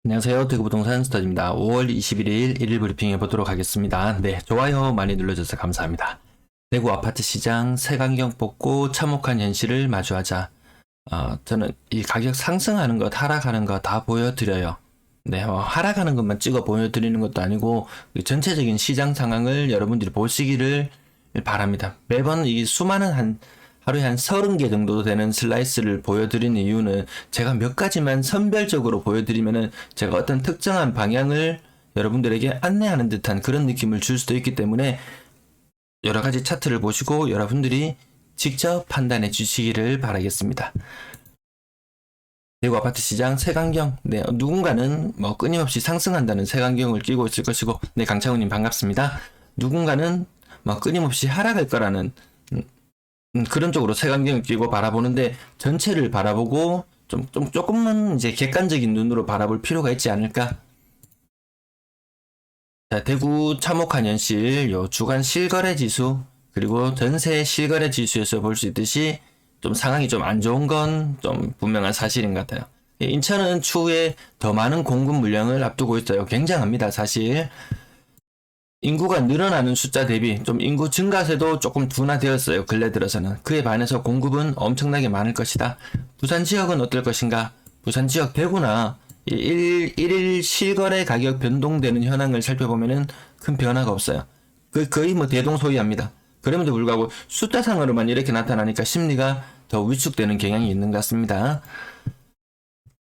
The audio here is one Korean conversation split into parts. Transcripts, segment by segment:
안녕하세요. 대구부동산 스터디입니다. 5월 21일 1일 브리핑 해보도록 하겠습니다. 네, 좋아요 많이 눌러줘서 감사합니다. 대구 아파트 시장 색안경 뽑고 참혹한 현실을 마주하자. 저는 이 가격 상승하는 것, 하락하는 것 다 보여드려요. 네, 하락하는 것만 찍어 보여드리는 것도 아니고 전체적인 시장 상황을 여러분들이 보시기를 바랍니다. 매번 이 수많은 하루에 한 30개 정도 되는 슬라이스를 보여드리는 이유는 제가 몇 가지만 선별적으로 보여드리면은 제가 어떤 특정한 방향을 여러분들에게 안내하는 듯한 그런 느낌을 줄 수도 있기 때문에 여러 가지 차트를 보시고 여러분들이 직접 판단해 주시기를 바라겠습니다. 대구 아파트 시장 색안경. 네, 누군가는 끊임없이 상승한다는 색안경을 끼고 있을 것이고, 네, 강창훈님 반갑습니다. 누군가는 끊임없이 하락할 거라는 그런 쪽으로 색안경을 끼고 바라보는데 전체를 바라보고 조금만 이제 객관적인 눈으로 바라볼 필요가 있지 않을까? 자, 대구 참혹한 현실, 요 주간 실거래 지수, 그리고 전세 실거래 지수에서 볼 수 있듯이 좀 상황이 좀 안 좋은 건 좀 분명한 사실인 것 같아요. 인천은 추후에 더 많은 공급 물량을 앞두고 있어요. 굉장합니다, 사실. 인구가 늘어나는 숫자 대비 좀 인구 증가세도 조금 둔화되었어요. 근래 들어서는. 그에 반해서 공급은 엄청나게 많을 것이다. 부산 지역은 어떨 것인가? 부산 지역 대구나 일일 실거래 가격 변동되는 현황을 살펴보면은 큰 변화가 없어요. 거의 대동소이합니다. 그럼에도 불구하고 숫자상으로만 이렇게 나타나니까 심리가 더 위축되는 경향이 있는 것 같습니다.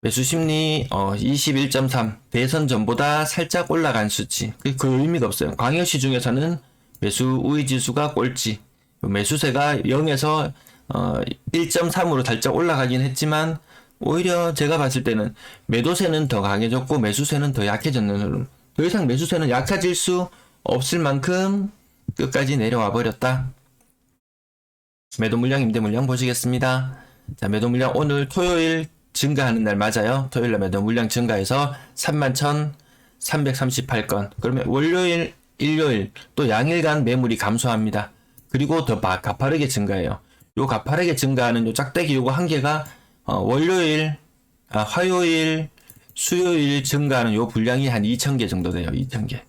매수 심리 21.3 대선 전보다 살짝 올라간 수치. 그 의미가 없어요. 광역시 중에서는 매수 우위 지수가 꼴찌. 매수세가 0에서 1.3으로 살짝 올라가긴 했지만 오히려 제가 봤을 때는 매도세는 더 강해졌고 매수세는 더 약해졌는 흐름. 더 이상 매수세는 약해질 수 없을 만큼 끝까지 내려와 버렸다. 매도 물량, 임대 물량 보시겠습니다. 자, 매도 물량 오늘 토요일 증가하는 날 맞아요. 토요일날 매도 물량 증가해서 31,338건. 그러면 월요일, 일요일 또 양일간 매물이 감소합니다. 그리고 더 가파르게 증가해요. 요 가파르게 증가하는 요 짝대기 요거 한 개가 월요일, 화요일, 수요일 증가하는 요 분량이 한 2,000개 정도 돼요. 2,000개.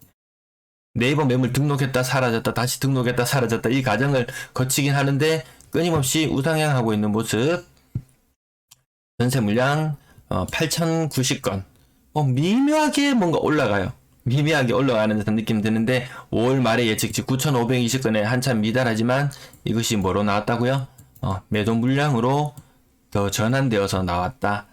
네이버 매물 등록했다 사라졌다 다시 등록했다 사라졌다 이 과정을 거치긴 하는데 끊임없이 우상향하고 있는 모습. 전세 물량 8,090건. 미묘하게 뭔가 올라가요. 미묘하게 올라가는 듯한 느낌 드는데 5월 말에 예측치 9,520건에 한참 미달하지만 이것이 뭐로 나왔다고요? 매도 물량으로 더 전환되어서 나왔다.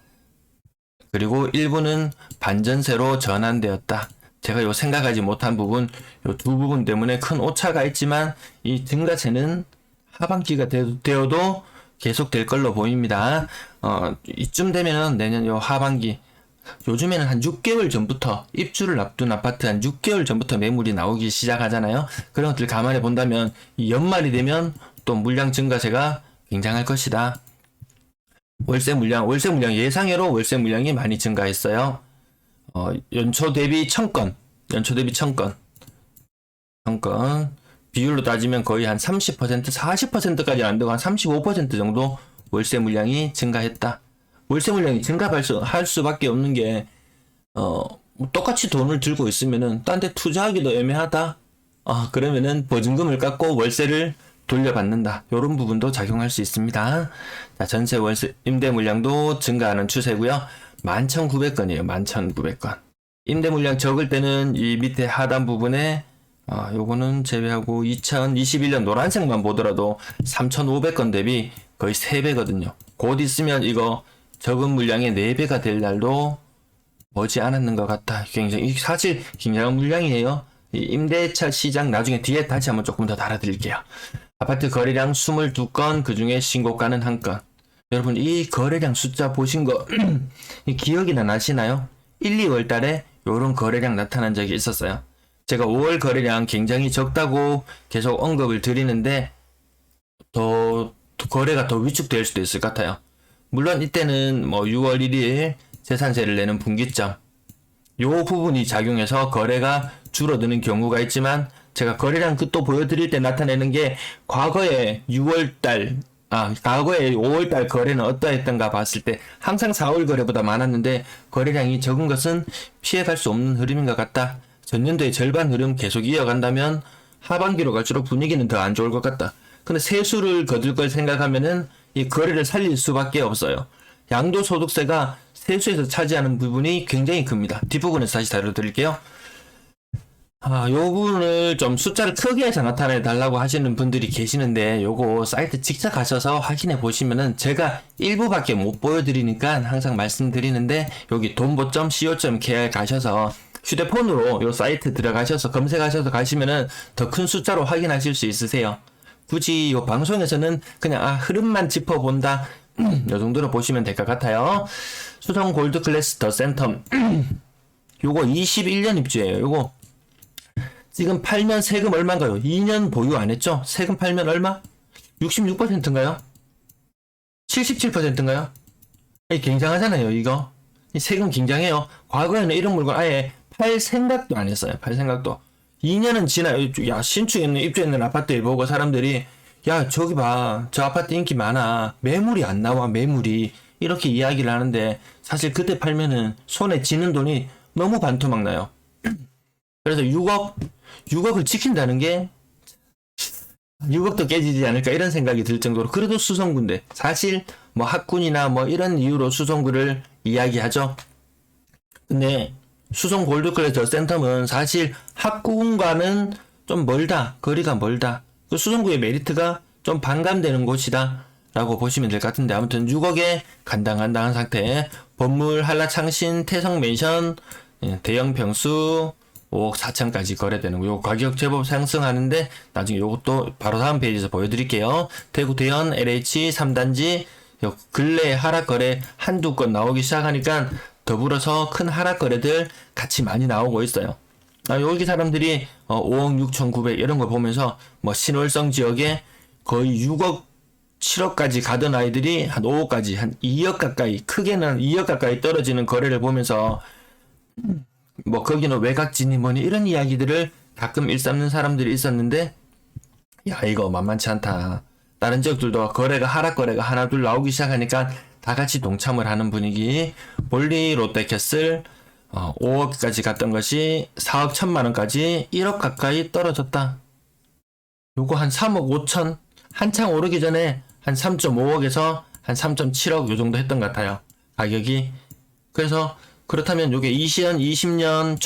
그리고 일부는 반전세로 전환되었다. 제가 요 생각하지 못한 부분, 요 두 부분 때문에 큰 오차가 있지만 이 증가세는 하반기가 되어도 계속 될 걸로 보입니다. 이쯤 되면은 내년 요 하반기, 요즘에는 한 6개월 전부터 입주를 앞둔 아파트 한 6개월 전부터 매물이 나오기 시작하잖아요. 그런 것들 감안해 본다면 이 연말이 되면 또 물량 증가세가 굉장할 것이다. 월세 물량 예상외로 월세 물량이 많이 증가했어요. 연초 대비 1,000건, 1,000건. 비율로 따지면 거의 한 30%, 40%까지 안 되고 한 35% 정도 월세 물량이 증가했다. 월세 물량이 증가할 수밖에 없는 게, 똑같이 돈을 들고 있으면은 딴 데 투자하기도 애매하다. 그러면은 보증금을 깎고 월세를 돌려받는다. 요런 부분도 작용할 수 있습니다. 자, 전세 월세 임대 물량도 증가하는 추세고요. 11,900건이에요. 11,900건. 임대 물량 적을 때는 이 밑에 하단 부분에 요거는 제외하고 2021년 노란색만 보더라도 3,500건 대비 거의 3배거든요. 곧 있으면 이거 적은 물량의 4배가 될 날도 머지 않았는 것 같다. 사실 굉장한 물량이에요. 이 임대차 시장 나중에 뒤에 다시 한번 조금 더 달아드릴게요. 아파트 거래량 22건, 그 중에 신고가는 1건. 여러분 이 거래량 숫자 보신 거 기억이나 나시나요? 1, 2월 달에 요런 거래량 나타난 적이 있었어요. 제가 5월 거래량 굉장히 적다고 계속 언급을 드리는데 거래가 더 위축될 수도 있을 것 같아요. 물론 이때는 6월 1일 재산세를 내는 분기점 요 부분이 작용해서 거래가 줄어드는 경우가 있지만 제가 거래량 또 보여드릴 때 나타내는 게 과거에 6월달 과거에 5월달 거래는 어떠했던가 봤을 때 항상 4월 거래보다 많았는데 거래량이 적은 것은 피해갈 수 없는 흐름인 것 같다. 전년도의 절반 흐름 계속 이어간다면 하반기로 갈수록 분위기는 더 안 좋을 것 같다. 근데 세수를 거둘 걸 생각하면은 이 거래를 살릴 수밖에 없어요. 양도소득세가 세수에서 차지하는 부분이 굉장히 큽니다. 뒷부분에서 다시 다뤄드릴게요. 요 부분을 좀 숫자를 크게 해서 나타내 달라고 하시는 분들이 계시는데 요거 사이트 직접 가셔서 확인해 보시면은 제가 일부밖에 못 보여드리니까 항상 말씀드리는데 여기 돈보.co.kr 가셔서 휴대폰으로 요 사이트 들어가셔서 검색하셔서 가시면은 더 큰 숫자로 확인하실 수 있으세요. 굳이 요 방송에서는 그냥 흐름만 짚어본다 요 정도로 보시면 될 것 같아요. 수성 골드 클래스 더 센텀 요거 21년 입주예요. 요거 지금 팔면 세금 얼마인가요? 2년 보유 안 했죠? 세금 팔면 얼마? 66%인가요? 77%인가요? 굉장하잖아요, 이거. 세금 굉장해요. 과거에는 이런 물건 아예 팔 생각도 안 했어요. 팔 생각도. 2년은 지나요. 야, 신축에 있는, 입주해 있는 아파트에 보고 사람들이, 야, 저기 봐. 저 아파트 인기 많아. 매물이 안 나와, 매물이. 이렇게 이야기를 하는데, 사실 그때 팔면은 손에 쥐는 돈이 너무 반토막 나요. 그래서 6억을 지킨다는 게 6억도 깨지지 않을까 이런 생각이 들 정도로 그래도 수성구인데 사실 뭐 학군이나 뭐 이런 이유로 수성구를 이야기하죠. 근데 수성 골드클래스 센텀은 사실 학군과는 좀 멀다. 거리가 멀다. 그 수성구의 메리트가 좀 반감되는 곳이다 라고 보시면 될 것 같은데 아무튼 6억에 간당간당한 상태. 건물 한라창신 태성맨션 대형 평수 5억 4천까지 거래되는 거. 요 가격 제법 상승하는데 나중에 요것도 바로 다음 페이지에서 보여드릴게요. 대구 대연 LH 3단지 요 근래 하락 거래 한두 건 나오기 시작하니까 더불어서 큰 하락 거래들 같이 많이 나오고 있어요. 여기 사람들이 5억 6,900 이런 거 보면서 뭐 신월성 지역에 거의 6억 7억까지 가던 아이들이 한 5억까지 한 2억 가까이 크게는 2억 가까이 떨어지는 거래를 보면서 뭐 거기는 외곽진이 뭐니 이런 이야기들을 가끔 일삼는 사람들이 있었는데 야 이거 만만치 않다. 다른 지역들도 하락 거래가 하나 둘 나오기 시작하니까 다 같이 동참을 하는 분위기. 볼리 롯데캐슬 5억까지 갔던 것이 4억 1천만원까지 1억 가까이 떨어졌다. 요거 한 3억 5천 한창 오르기 전에 한 3.5억에서 한 3.7억 요 정도 했던 것 같아요. 가격이. 그래서 그렇다면 요게 2020년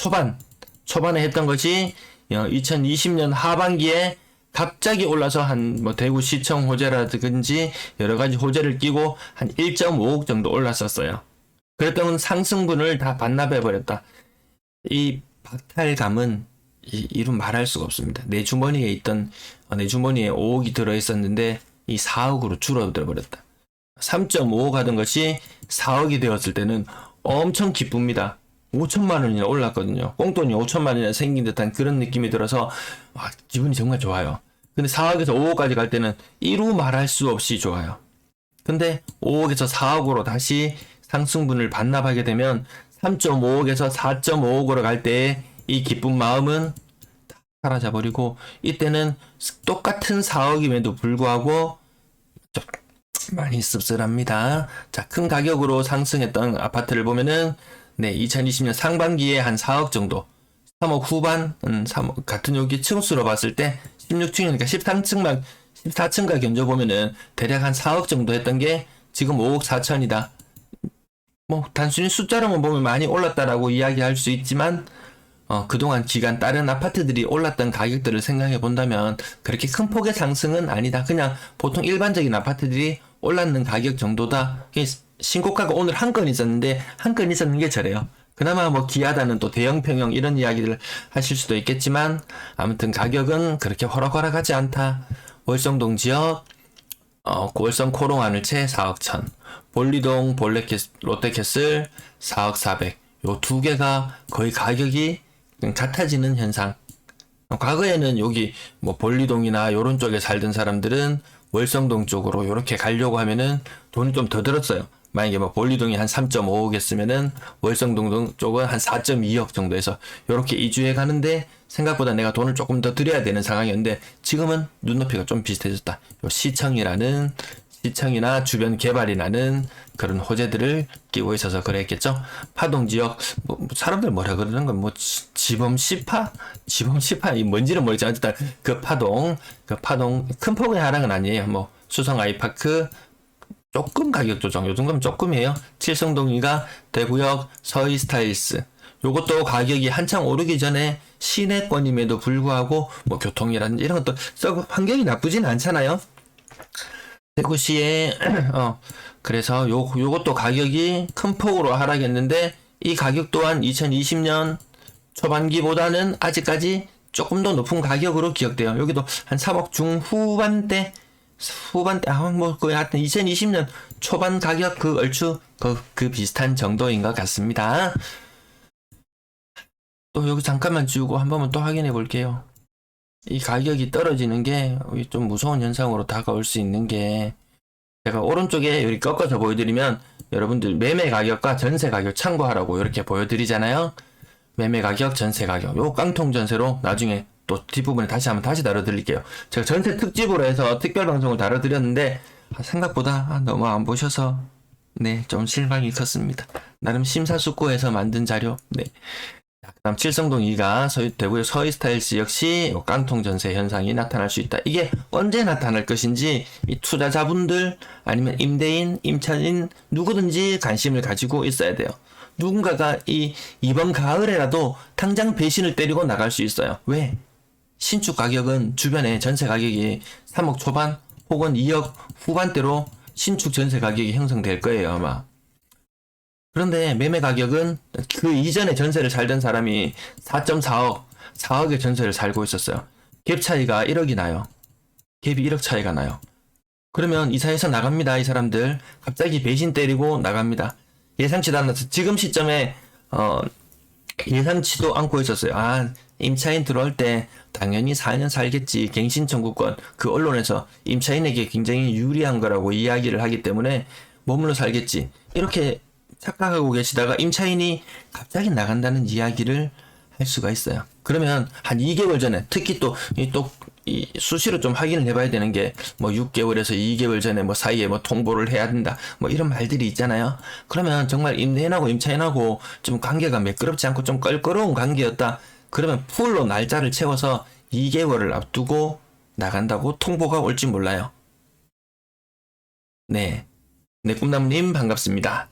초반에 했던 것이 2020년 하반기에 갑자기 올라서 한 뭐 대구시청 호재라든지 여러 가지 호재를 끼고 한 1.5억 정도 올랐었어요. 그랬던 상승분을 다 반납해버렸다. 이 박탈감은 이루 말할 수가 없습니다. 내 주머니에 5억이 들어있었는데 이 4억으로 줄어들어 버렸다. 3.5억 하던 것이 4억이 되었을 때는 엄청 기쁩니다. 5천만 원이나 올랐거든요. 꽁돈이 5천만 원이나 생긴 듯한 그런 느낌이 들어서 기분이 정말 좋아요. 근데 4억에서 5억까지 갈 때는 이루 말할 수 없이 좋아요. 근데 5억에서 4억으로 다시 상승분을 반납하게 되면 3.5억에서 4.5억으로 갈 때 이 기쁜 마음은 사라져버리고 이때는 똑같은 4억임에도 불구하고 좀 많이 씁쓸합니다. 자, 큰 가격으로 상승했던 아파트를 보면은 2020년 상반기에 한 4억 정도 3억 후반 3억 같은 여기 층수로 봤을 때 16층이니까 14층과 견줘보면은 대략 한 4억 정도 했던 게 지금 5억 4천이다. 뭐 단순히 숫자로만 보면 많이 올랐다라고 이야기할 수 있지만 그동안 기간 다른 아파트들이 올랐던 가격들을 생각해 본다면 그렇게 큰 폭의 상승은 아니다. 그냥 보통 일반적인 아파트들이 올랐는 가격 정도다. 신고가가 오늘 한 건 있었는데 한 건 있었는 게 저래요. 그나마 뭐 기하다는 또 대형 평형 이런 이야기를 하실 수도 있겠지만 아무튼 가격은 그렇게 호락호락하지 않다. 월성동 지역 월성 코롱하늘채 4억 1천 볼리동 롯데캐슬 4억 400 요 두 개가 거의 가격이 같아지는 현상. 과거에는 여기 뭐 볼리동이나 요런 쪽에 살던 사람들은 월성동 쪽으로 요렇게 가려고 하면은 돈이 좀 더 들었어요. 만약에 뭐 볼리동이 한 3.5억 했으면은 월성동 쪽은 한 4.2억 정도에서 요렇게 이주해 가는데 생각보다 내가 돈을 조금 더 들여야 되는 상황이었는데 지금은 눈높이가 좀 비슷해졌다. 요 시청이라는 시청이나 주변 개발이 나는 그런 호재들을 끼고 있어서 그랬겠죠. 파동 지역, 뭐 사람들 뭐라 그러는 건 뭐 지범 시파? 지범 시파 이 뭔지는 모르겠지만 일단 그 파동 큰 폭의 하락은 아니에요. 뭐 수성 아이파크 조금 가격 조정, 요 정도면 조금이에요. 칠성동이가 대구역 서희 스타일스. 요것도 가격이 한창 오르기 전에 시내권임에도 불구하고 뭐 교통이라든지 이런 것도 썩 환경이 나쁘진 않잖아요. 대구시에 그래서 요것도 가격이 큰 폭으로 하락했는데 이 가격 또한 2020년 초반기보다는 아직까지 조금 더 높은 가격으로 기억돼요. 여기도 한 3억 중후반대 뭐 거의 하여튼 2020년 초반 가격 그 얼추 그 비슷한 정도인 것 같습니다. 또 여기 잠깐만 지우고 한 번만 또 확인해 볼게요. 이 가격이 떨어지는 게 좀 무서운 현상으로 다가올 수 있는 게 제가 오른쪽에 여기 꺾어서 보여드리면 여러분들 매매 가격과 전세 가격 참고하라고 이렇게 보여드리잖아요. 매매 가격, 전세 가격 요 깡통 전세로 나중에 또 뒷부분에 다시 다뤄드릴게요. 제가 전세 특집으로 해서 특별 방송을 다뤄드렸는데 생각보다 너무 안 보셔서 네, 좀 실망이 컸습니다. 나름 심사숙고해서 만든 자료. 네. 그다음 칠성동 2가 대구의 서희 스타일스 역시 깡통 전세 현상이 나타날 수 있다. 이게 언제 나타날 것인지 이 투자자분들 아니면 임대인, 임차인 누구든지 관심을 가지고 있어야 돼요. 누군가가 이번 가을에라도 당장 배신을 때리고 나갈 수 있어요. 왜? 신축 가격은 주변에 전세 가격이 3억 초반 혹은 2억 후반대로 신축 전세 가격이 형성될 거예요, 아마. 그런데 매매 가격은 그 이전에 전세를 살던 사람이 4.4억, 4억의 전세를 살고 있었어요. 갭 차이가 1억이 나요. 갭이 1억 차이가 나요. 그러면 이사해서 나갑니다, 이 사람들. 갑자기 배신 때리고 나갑니다. 예상치도 않아서 지금 시점에 예상치도 않고 있었어요. 임차인 들어올 때 당연히 4년 살겠지. 갱신 청구권. 그 언론에서 임차인에게 굉장히 유리한 거라고 이야기를 하기 때문에 머물러 살겠지. 이렇게 착각하고 계시다가 임차인이 갑자기 나간다는 이야기를 할 수가 있어요. 그러면 한 2개월 전에 특히 이 수시로 좀 확인을 해봐야 되는 게 뭐 6개월에서 2개월 전에 뭐 사이에 뭐 통보를 해야 된다 뭐 이런 말들이 있잖아요. 그러면 정말 임대인하고 임차인하고 좀 관계가 매끄럽지 않고 좀 껄끄러운 관계였다. 그러면 풀로 날짜를 채워서 2개월을 앞두고 나간다고 통보가 올지 몰라요. 네, 꿈나무님 반갑습니다.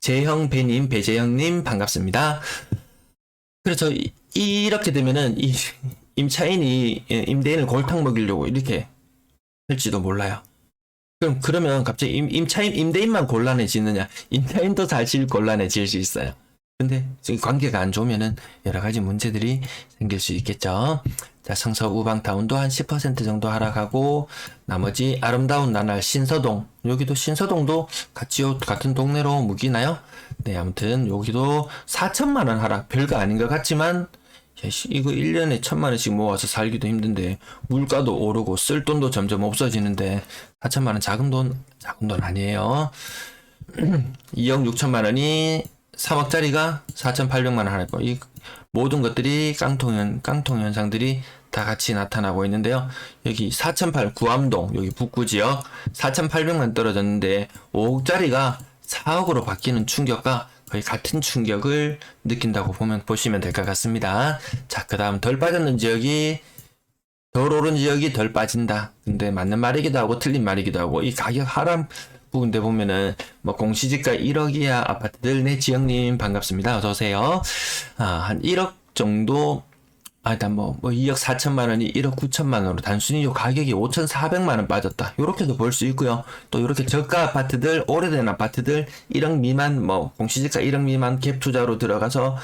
재형 배님, 배재형님 반갑습니다. 그래서 이렇게 되면은 이 임차인이 임대인을 골탕 먹이려고 이렇게 할지도 몰라요. 그러면 갑자기 임대인만 곤란해지느냐? 임차인도 사실 곤란해질 수 있어요. 근데 지금 관계가 안 좋으면은 여러 가지 문제들이 생길 수 있겠죠. 자, 성서 우방타운도 한 10% 정도 하락하고 나머지 아름다운 나날 신서동 여기도 신서동도 같은 동네로 묵이나요? 네, 아무튼 여기도 4천만원 하락 별거 아닌 것 같지만 이거 1년에 1,000만원씩 모아서 살기도 힘든데 물가도 오르고 쓸 돈도 점점 없어지는데 4천만원 작은 돈 아니에요. 2억 6천만원이 3억짜리가 4,800만원 하락고 이 모든 것들이 깡통 현상들이 다 같이 나타나고 있는데요. 여기 4,800 구암동 여기 북구 지역 4,800만 떨어졌는데 5억짜리가 4억으로 바뀌는 충격과 거의 같은 충격을 느낀다고 보시면 될 것 같습니다. 자, 그 다음 덜 빠졌는 지역이 덜 오른 지역이 덜 빠진다. 근데 맞는 말이기도 하고 틀린 말이기도 하고 이 가격 하락 부분대 보면은 뭐 공시지가 1억 이하 아파트들 네 지영님 반갑습니다. 어서 오세요. 한 1억 정도 일단 뭐 2억 4천만 원이 1억 9천만 원으로 단순히 요 가격이 5,400만 원 빠졌다. 요렇게도 볼 수 있고요. 또 요렇게 저가 아파트들, 오래된 아파트들 1억 미만 뭐 공시지가 1억 미만 갭 투자로 들어가서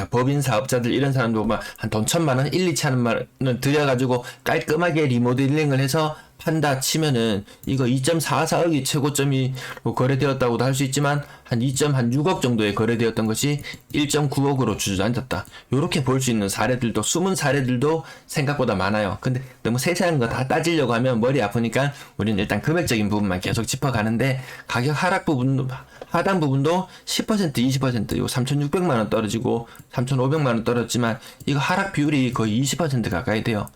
법인 사업자들 이런 사람도 한 돈 1,000만 원, 1, 2천만 원 들여가지고 깔끔하게 리모델링을 해서 판다 치면은 이거 2.44억이 최고점이 거래되었다고도 할 수 있지만 한 2.6억 정도에 거래되었던 것이 1.9억으로 주저앉았다. 요렇게 볼 수 있는 사례들도 숨은 사례들도 생각보다 많아요. 근데 너무 세세한 거 다 따지려고 하면 머리 아프니까 우리는 일단 금액적인 부분만 계속 짚어가는데 가격 하락 부분도 하단 부분도 10% 20% 요 3,600만 원 떨어지고 3,500만 원 떨어졌지만 이거 하락 비율이 거의 20% 가까이 돼요.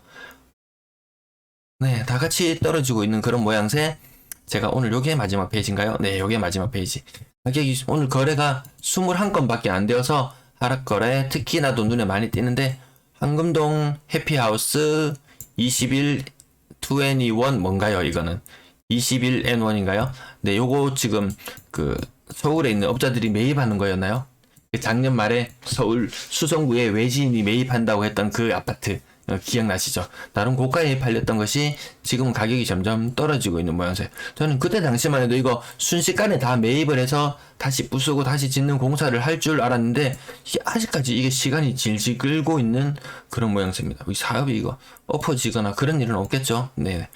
네, 다 같이 떨어지고 있는 그런 모양새. 제가 오늘 요게 마지막 페이지인가요? 네, 요게 마지막 페이지. 가격이 오늘 거래가 21건밖에 안 되어서 하락 거래 특히나도 눈에 많이 띄는데 황금동 해피하우스 21 21 뭔가요? 이거는 21N1인가요? 네, 요거 지금 그 서울에 있는 업자들이 매입하는 거였나요? 작년 말에 서울 수성구에 외지인이 매입한다고 했던 그 아파트 기억나시죠? 나름 고가에 팔렸던 것이 지금은 가격이 점점 떨어지고 있는 모양새. 저는 그때 당시만 해도 이거 순식간에 다 매입을 해서 다시 부수고 다시 짓는 공사를 할 줄 알았는데 아직까지 이게 시간이 질질 끌고 있는 그런 모양새입니다. 이 사업이 이거 엎어지거나 그런 일은 없겠죠? 네.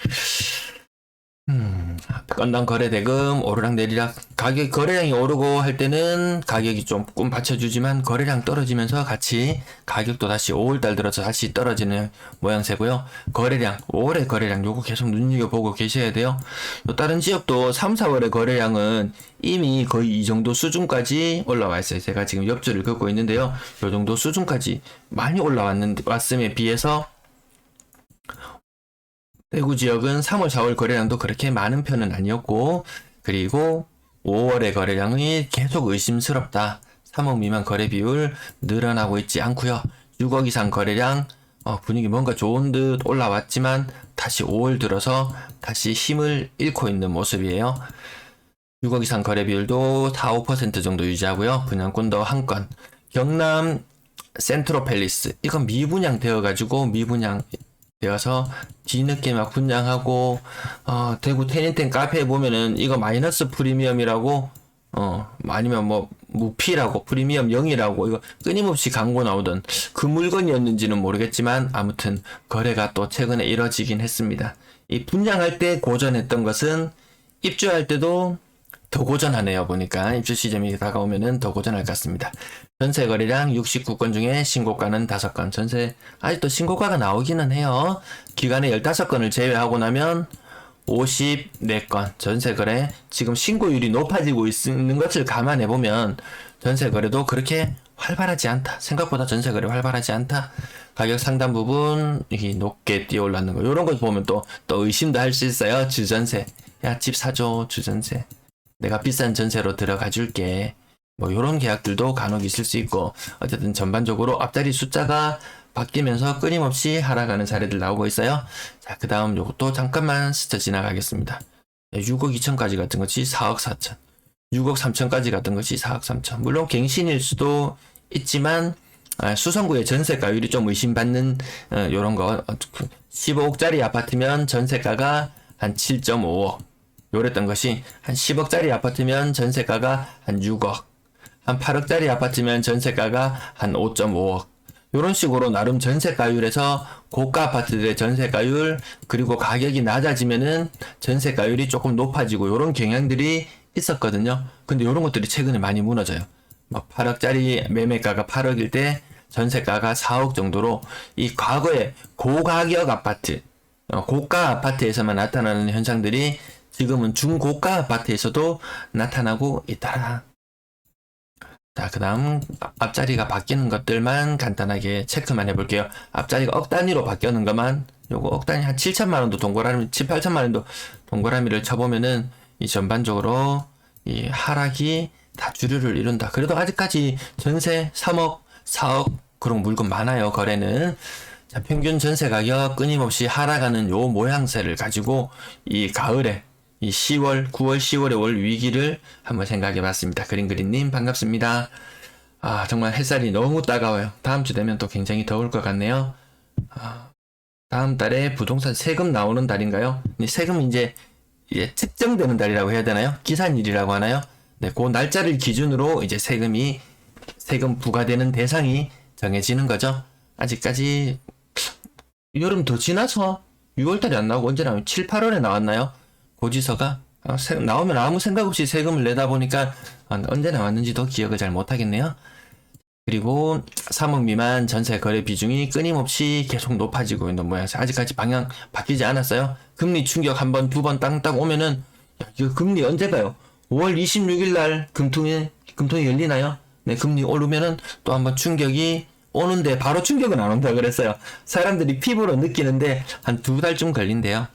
건당 거래 대금 오르락내리락 가격 거래량이 오르고 할 때는 가격이 조금 받쳐주지만 거래량 떨어지면서 같이 가격도 다시 5월달 들어서 다시 떨어지는 모양새고요. 거래량 5월의 거래량 요거 계속 눈여겨보고 계셔야 돼요. 또 다른 지역도 3, 4월의 거래량은 이미 거의 이 정도 수준까지 올라와 있어요. 제가 지금 옆줄을 긋고 있는데요. 요 정도 수준까지 많이 왔음에 비해서 대구 지역은 3월, 4월 거래량도 그렇게 많은 편은 아니었고, 그리고 5월의 거래량이 계속 의심스럽다. 3억 미만 거래 비율 늘어나고 있지 않고요. 6억 이상 거래량 분위기 뭔가 좋은 듯 올라왔지만 다시 5월 들어서 다시 힘을 잃고 있는 모습이에요. 6억 이상 거래 비율도 4, 5% 정도 유지하고요. 분양권도 한 건. 경남 센트로팰리스 이건 미분양 되어가지고 미분양 되어서 뒤늦게 막 분양하고 대구 테니텐 카페에 보면은 이거 마이너스 프리미엄이라고 아니면 뭐 무피라고 프리미엄 0이라고 이거 끊임없이 광고 나오던 그 물건이었는지는 모르겠지만 아무튼 거래가 또 최근에 이뤄지긴 했습니다. 이 분양할 때 고전했던 것은 입주할 때도 더 고전하네요. 보니까 입주 시점이 다가오면은 더 고전할 것 같습니다. 전세 거래량 69건 중에 신고가는 5건. 전세 아직도 신고가가 나오기는 해요. 기간에 15건을 제외하고 나면 54건 전세 거래. 지금 신고율이 높아지고 있는 것을 감안해 보면 전세 거래도 그렇게 활발하지 않다. 생각보다 전세 거래 활발하지 않다. 가격 상단 부분 이 높게 뛰어 올랐는 거. 이런 거 보면 또 의심도 할 수 있어요. 주전세. 야, 집 사줘. 주전세. 내가 비싼 전세로 들어가 줄게. 뭐 요런 계약들도 간혹 있을 수 있고 어쨌든 전반적으로 앞자리 숫자가 바뀌면서 끊임없이 하락하는 사례들 나오고 있어요. 자, 그 다음 요것도 잠깐만 스쳐 지나가겠습니다. 6억 2천까지 같은 것이 4억 4천, 6억 3천까지 같은 것이 4억 3천. 물론 갱신일 수도 있지만 수성구의 전세가율이 좀 의심받는 요런 거 15억짜리 아파트면 전세가가 한 7.5억 요랬던 것이 한 10억짜리 아파트면 전세가가 한 6억, 한 8억짜리 아파트면 전세가가 한 5.5억 요런 식으로 나름 전세가율에서 고가 아파트들의 전세가율 그리고 가격이 낮아지면은 전세가율이 조금 높아지고 요런 경향들이 있었거든요. 근데 요런 것들이 최근에 많이 무너져요. 뭐 8억짜리 매매가가 8억일 때 전세가가 4억 정도로 이 과거에 고가격 아파트, 고가 아파트에서만 나타나는 현상들이 지금은 중고가 아파트에서도 나타나고 있다. 자, 그 다음 앞자리가 바뀌는 것들만 간단하게 체크만 해볼게요. 앞자리가 억 단위로 바뀌는 것만 요거 억 단위 한 7천만원도 동그라미 7, 8천만원도 동그라미를 쳐보면은 이 전반적으로 이 하락이 다 주류를 이룬다. 그래도 아직까지 전세 3억 4억 그런 물건 많아요. 거래는. 자, 평균 전세 가격 끊임없이 하락하는 요 모양새를 가지고 이 가을에 이 10월, 9월, 10월의 월 위기를 한번 생각해 봤습니다. 그린그린님 반갑습니다. 정말 햇살이 너무 따가워요. 다음 주 되면 또 굉장히 더울 것 같네요. 다음 달에 부동산 세금 나오는 달인가요? 세금 이제 측정되는 달이라고 해야 되나요? 기산일이라고 하나요? 네, 그 날짜를 기준으로 이제 세금 부과되는 대상이 정해지는 거죠. 아직까지 여름 더 지나서 6월달에 안 나오고 언제 나오면 7, 8월에 나왔나요? 고지서가 나오면 아무 생각 없이 세금을 내다 보니까 언제 나왔는지도 기억을 잘 못하겠네요. 그리고 3억 미만 전세 거래 비중이 끊임없이 계속 높아지고 있는 모양새. 아직까지 방향 바뀌지 않았어요. 금리 충격 한 번, 두 번 땅땅 오면은 이거 금리 언제 가요? 5월 26일 날 금통이 열리나요? 네, 금리 오르면은 또 한번 충격이 오는데 바로 충격은 안 온다 그랬어요. 사람들이 피부로 느끼는데 한 2달쯤 걸린대요.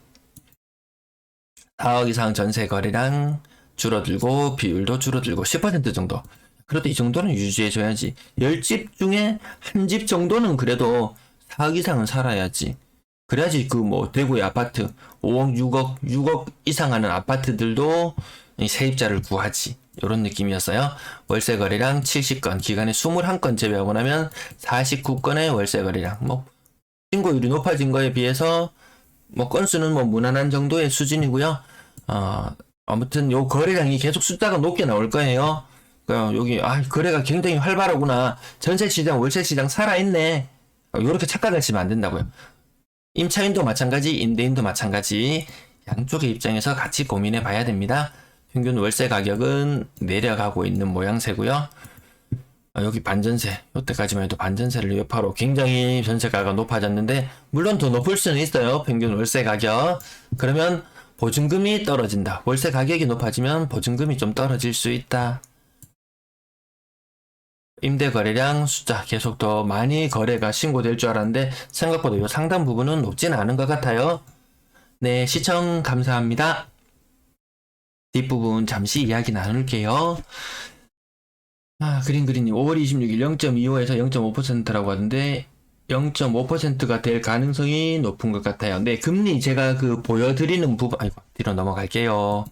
4억 이상 전세 거래량 줄어들고 비율도 줄어들고 10% 정도. 그래도 이 정도는 유지해줘야지. 10집 중에 한 집 정도는 그래도 4억 이상은 살아야지. 그래야지 그 뭐 대구의 아파트 5억, 6억 이상 하는 아파트들도 이 세입자를 구하지. 이런 느낌이었어요. 월세 거래량 70건, 기간에 21건 제외하고 나면 49건의 월세 거래량. 뭐 신고율이 높아진 거에 비해서 뭐 건수는 뭐 무난한 정도의 수준이고요. 아무튼 요 거래량이 계속 숫자가 높게 나올 거예요. 여기 거래가 굉장히 활발하구나. 전세 시장, 월세 시장 살아있네. 요렇게 착각하시면 안 된다고요. 임차인도 마찬가지, 임대인도 마찬가지. 양쪽의 입장에서 같이 고민해 봐야 됩니다. 평균 월세 가격은 내려가고 있는 모양새고요. 여기 반전세, 이때까지만 해도 반전세를 여파로 굉장히 전세가가 높아졌는데 물론 더 높을 수는 있어요. 평균 월세 가격. 그러면 보증금이 떨어진다. 월세 가격이 높아지면 보증금이 좀 떨어질 수 있다. 임대 거래량 숫자 계속 더 많이 거래가 신고될 줄 알았는데 생각보다 이 상당 부분은 높지는 않은 것 같아요. 네, 시청 감사합니다. 뒷부분 잠시 이야기 나눌게요. 그린님 5월 26일 0.25에서 0.5%라고 하던데 0.5%가 될 가능성이 높은 것 같아요. 네, 금리 제가 보여드리는 부분, 뒤로 넘어갈게요.